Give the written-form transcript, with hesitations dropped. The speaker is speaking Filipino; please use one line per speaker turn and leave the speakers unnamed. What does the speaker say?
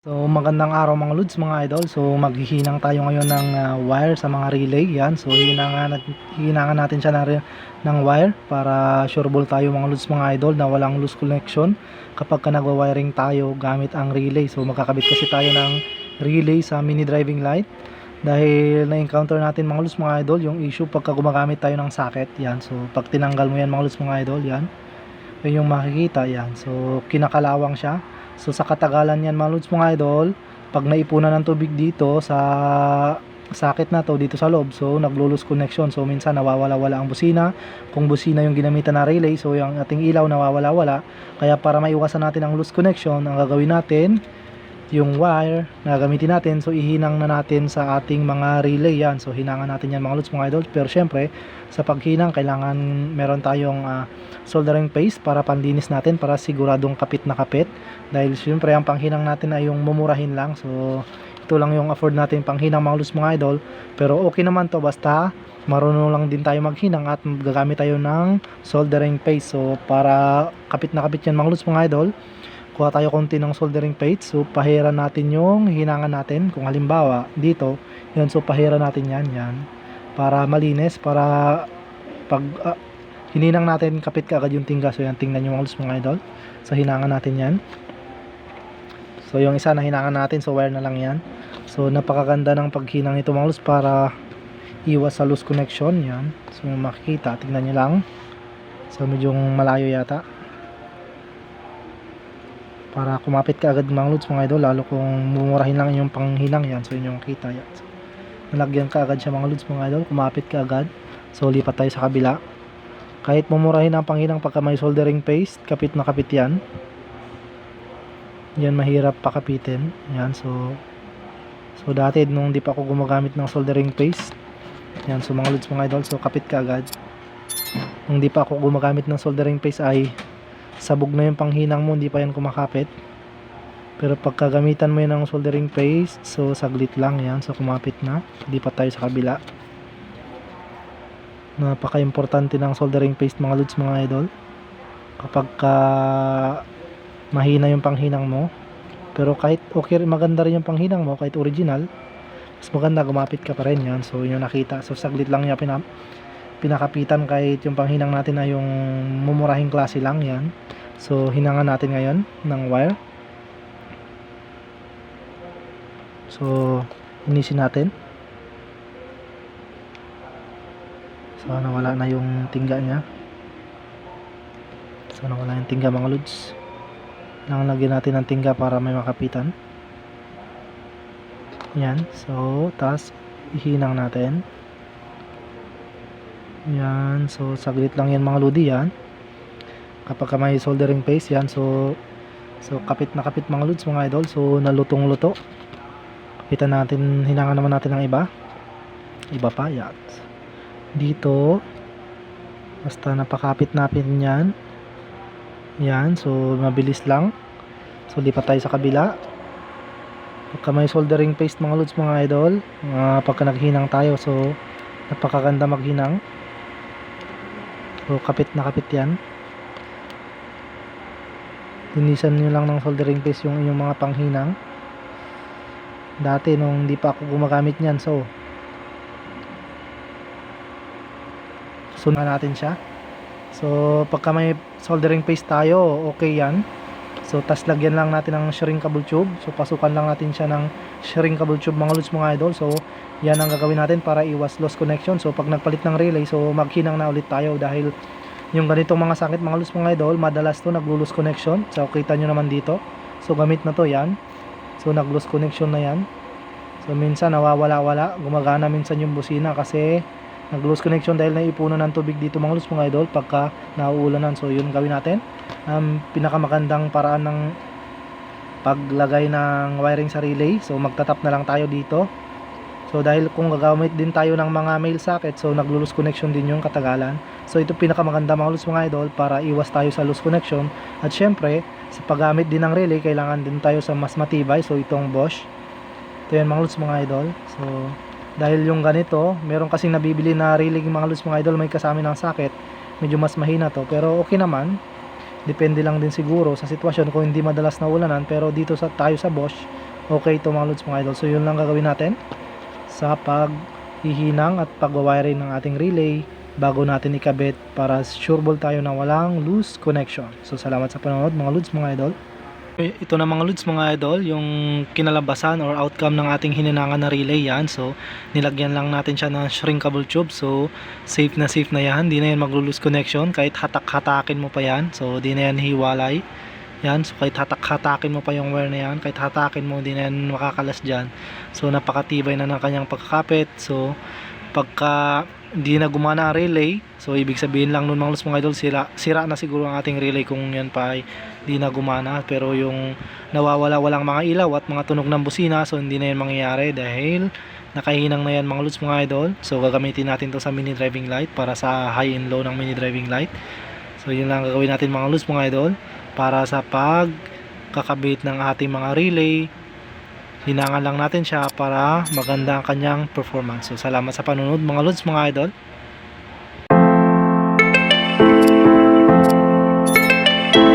So magandang araw mga lods, mga idol. So maghihinang tayo ngayon ng wire sa mga relay. Yan. So hihinangan natin siya ng wire para sureball tayo mga lods, mga idol, na walang loose connection kapag nagwa-wiring tayo gamit ang relay. So magkakabit kasi tayo ng relay sa mini driving light dahil na-encounter natin mga lods, mga idol, yung issue pagka gumagamit tayo ng socket. Yan. So pag tinanggal mo yan mga lods, mga idol, yan, yun yung makikita. Yan. So kinakalawang siya. So sa katagalan yan mga lods, mga idol, pag naipunan ng tubig dito sa socket na to dito sa loob, so naglo-lose connection. So minsan nawawala-wala ang busina. Kung busina yung ginamitan na relay, so yung ating ilaw nawawala-wala. Kaya para maiwasan natin ang loose connection, ang gagawin natin, yung wire na gagamitin natin, so ihinang na natin sa ating mga relay. Yan. So hinangan natin yan mga lods, mga idol. Pero syempre sa paghinang kailangan meron tayong soldering paste para panlinis natin, para siguradong kapit na kapit, dahil syempre ang panghinang natin ay yung mumurahin lang. So ito lang yung afford natin panghinang mga lods, mga idol. Pero okay naman to basta marunong lang din tayo maghinang at gagamit tayo ng soldering paste. So para kapit na kapit yan mga lods, mga idol, kuha tayo konti ng soldering paste. So pahiran natin yung hinangan natin. Kung halimbawa dito, yan, so pahiran natin yan para malinis, para pag hininang natin kapit ka agad yung tingga. So yan, tingnan nyo mga idol. So hinangan natin yan. So yung isa na hinangan natin, so wire na lang yan. So napakaganda ng paghinang nito mga lods para iwas sa loose connection. Yan. So yung makikita, tingnan nyo lang. So medyo malayo yata, para kumapit ka agad mga lods, mga idol, lalo kung mumurahin lang yung panghinang. Yan. So yun yung kita. Yan. So, nalagyan ka agad siya mga lods, mga idol, kumapit ka agad. So lipat tayo sa kabila. Kahit mumurahin ang panghinang pagka may soldering paste, kapit na kapit yan. Yan, mahirap pakapitin. Yan, so dati nung di pa ako gumagamit ng soldering paste, yan, so mga lods, mga idol, so kapit ka agad. Nung di pa ako gumagamit ng soldering paste ay sabog na yung panghinang mo, hindi pa yan kumakapit. Pero pagka gamitan mo yan ng soldering paste, so saglit lang yan, so kumapit na. Lipat tayo sa kabila. Napaka-importante ng soldering paste mga lods, mga idol, kapag mahina yung panghinang mo. Pero kahit okay, maganda rin yung panghinang mo, kahit original, mas maganda gumapit ka pa rin. Yan, so yun yung nakita. So saglit lang niya pinakapitan, kahit yung panghinang natin ay yung mumurahing klase lang. Yan. So hinangan natin ngayon ng wire. So inisin natin. So nawala na yung tingga niya. So nawala yung tingga mga lods. Lagyan natin ng tingga para may makapitan. Yan. So tas ihinang natin. Yan. So saglit lang yan mga lodi. Yan. Kapag may soldering paste yan, so kapit na kapit mga lods, mga idol. So nalutong luto. Kapitan natin, hinangan naman natin ng iba pa. Yan. Dito basta napakapit natin yan. Yan, so mabilis lang. So lipat tayo sa kabila. Pagka may soldering paste mga lods, mga idol, pagka naghinang tayo, so napakaganda maghinang. So kapit na kapit yan. Linisan nyo lang ng soldering paste yung inyong mga panghinang. Dati nung di pa ako gumagamit nyan, so natin siya. So pagka may soldering paste tayo, okay yan. So tas lagyan lang natin ng shrinkable tube. So pasukan lang natin siya ng shrinkable tube mga lods, mga idol. So yan ang gagawin natin para iwas loss connection. So pag nagpalit ng relay, so maghinang na ulit tayo, dahil yung ganitong mga sakit mga lods, mga idol, madalas to naglo-lose connection. So kita nyo naman dito. So gamit na to yan. So nag-lose connection na yan. So minsan nawawala-wala, gumagana minsan yung busina kasi nag-lose connection dahil naipunan ng tubig dito mga lods, mga idol, pagka nauulanan. So yun gawin natin. Pinakamagandang paraan ng paglagay ng wiring sa relay, so magtatap na lang tayo dito. So dahil kung gagamit din tayo ng mga male socket, so nag-lose connection din yung katagalan. So ito pinakamaganda mga lods, mga idol, para iwas tayo sa loose connection. At syempre sa paggamit din ng relay, kailangan din tayo sa mas matibay. So itong Bosch, ito yan mga lods, mga idol. So dahil yung ganito, meron kasing nabibili na relay mga lods, mga idol, may kasama ng socket, medyo mas mahina to, pero okay naman. Depende lang din siguro sa sitwasyon kung hindi madalas na ulanan. Pero dito tayo sa Bosch, okay ito mga lods mga idol. So yun lang gagawin natin sa paghihinang at pag-wiring ng ating relay bago natin ikabit para sureball tayo na walang loose connection. So salamat sa panonood mga lods mga idol. Ito na mga lods mga idol, yung kinalabasan or outcome ng ating hininangan na relay yan. So nilagyan lang natin siya ng shrinkable tube. So safe na yan, di na yan maglo-lose connection kahit hatak-hatakin mo pa yan. So di na yan hiwalay yan. So kahit hatak-hatakin mo pa yung wire na yan, kahit hatakin mo, di na yan makakalas dyan. So napakatibay na ng kanyang pagkakapit. So pagka hindi na gumana ang relay, so ibig sabihin lang nun mga lods mga idol, sira na siguro ang ating relay kung yan pa ay hindi na gumana. Pero yung nawawala-walang mga ilaw at mga tunog ng busina, so hindi na yan mangyayari dahil nakahinang na yan mga lods mga idol. So gagamitin natin to sa mini driving light para sa high and low ng mini driving light. So yun lang gagawin natin mga lods mga idol para sa pagkakabit ng ating mga relay. Hinangan lang natin siya para maganda ang kanyang performance. So salamat sa panonood mga lods mga idol.